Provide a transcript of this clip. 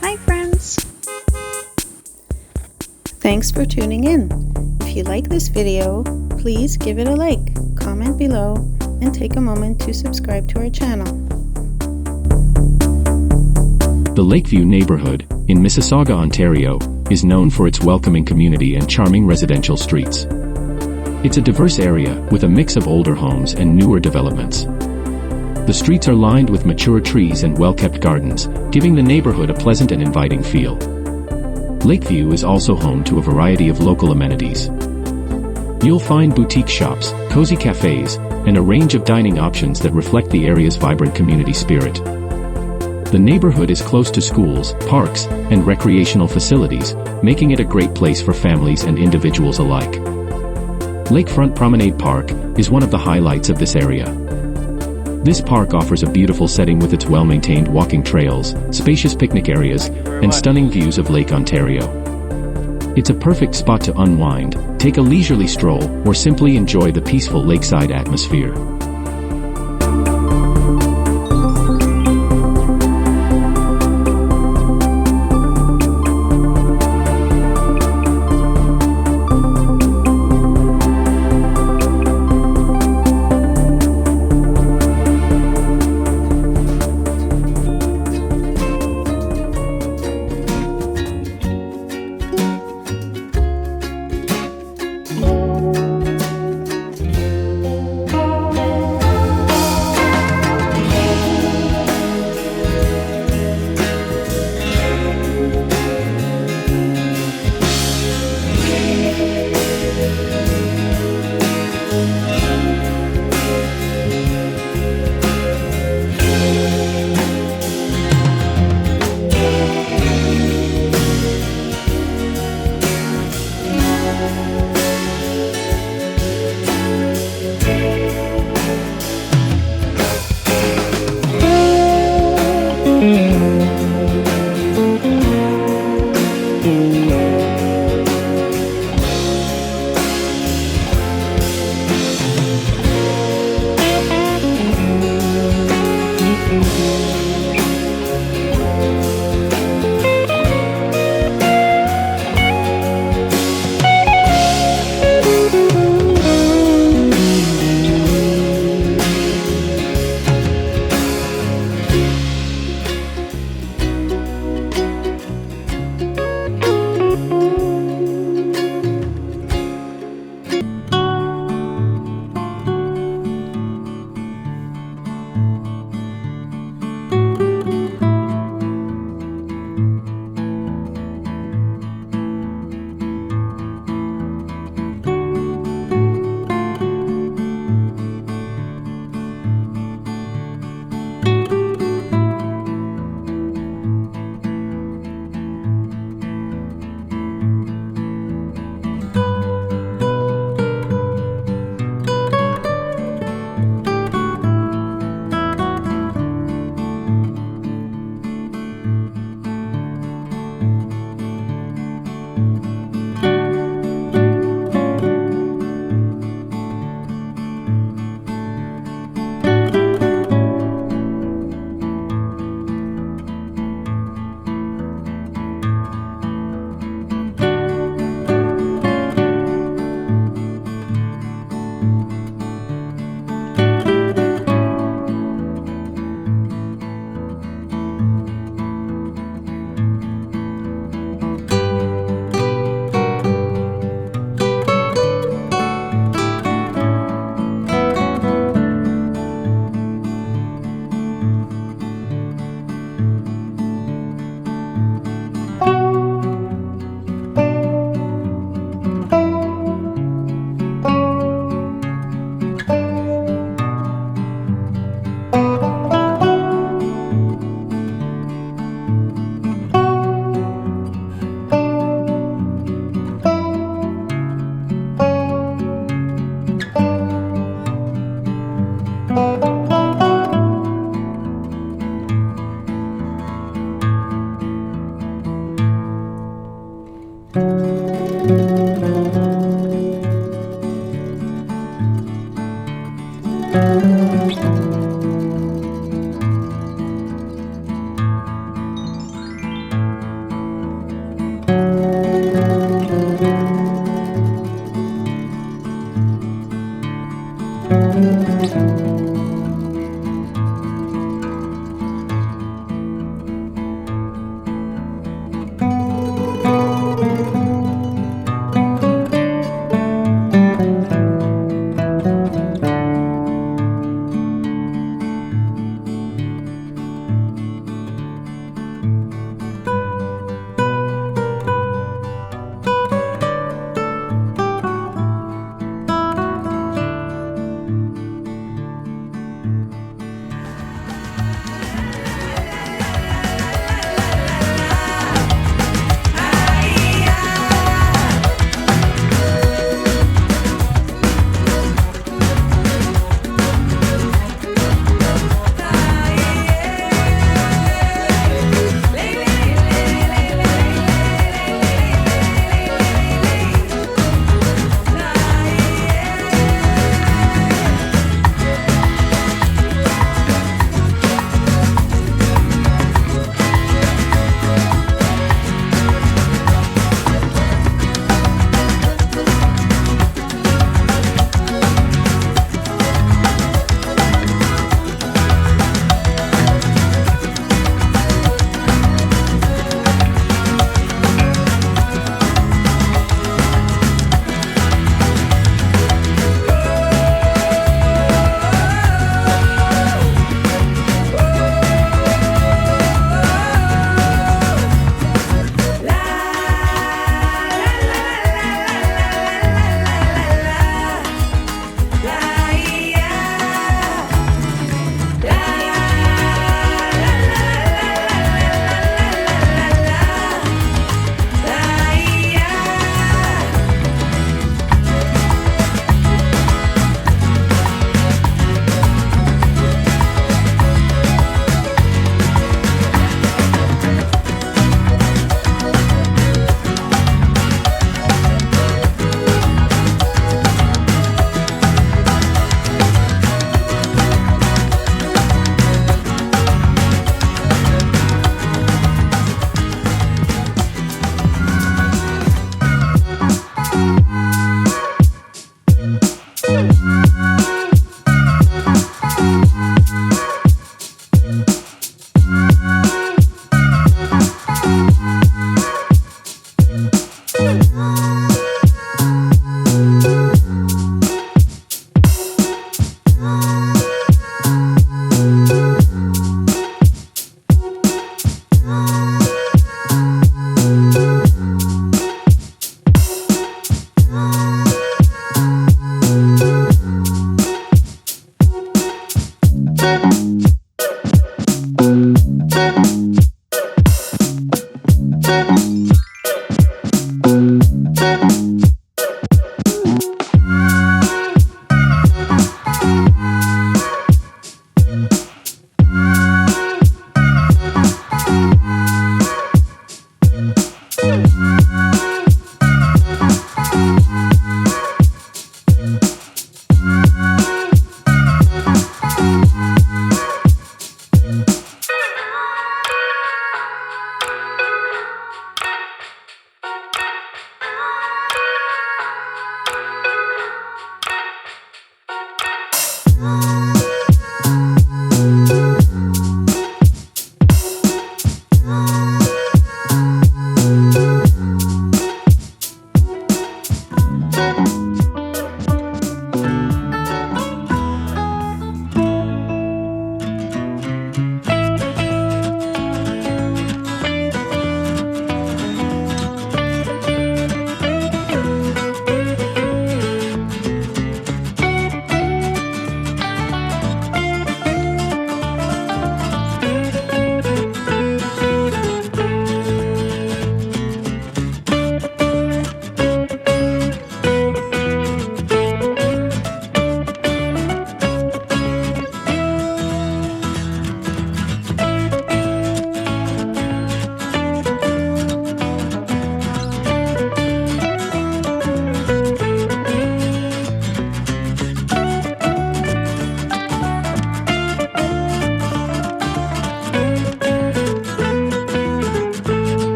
Hi friends! Thanks for tuning in. If you like this video, please give it a like, comment below, and take a moment to subscribe to our channel. The Lakeview neighborhood in Mississauga, Ontario, is known for its welcoming community and charming residential streets. It's a diverse area with a mix of older homes and newer developments. The streets are lined with mature trees and well-kept gardens, giving the neighborhood a pleasant and inviting feel. Lakeview is also home to a variety of local amenities. You'll find boutique shops, cozy cafes, and a range of dining options that reflect the area's vibrant community spirit. The neighborhood is close to schools, parks, and recreational facilities, making it a great place for families and individuals alike. Lakefront Promenade Park is one of the highlights of this area. This park offers a beautiful setting with its well-maintained walking trails, spacious picnic areas, and stunning views of Lake Ontario. It's a perfect spot to unwind, take a leisurely stroll, or simply enjoy the peaceful lakeside atmosphere.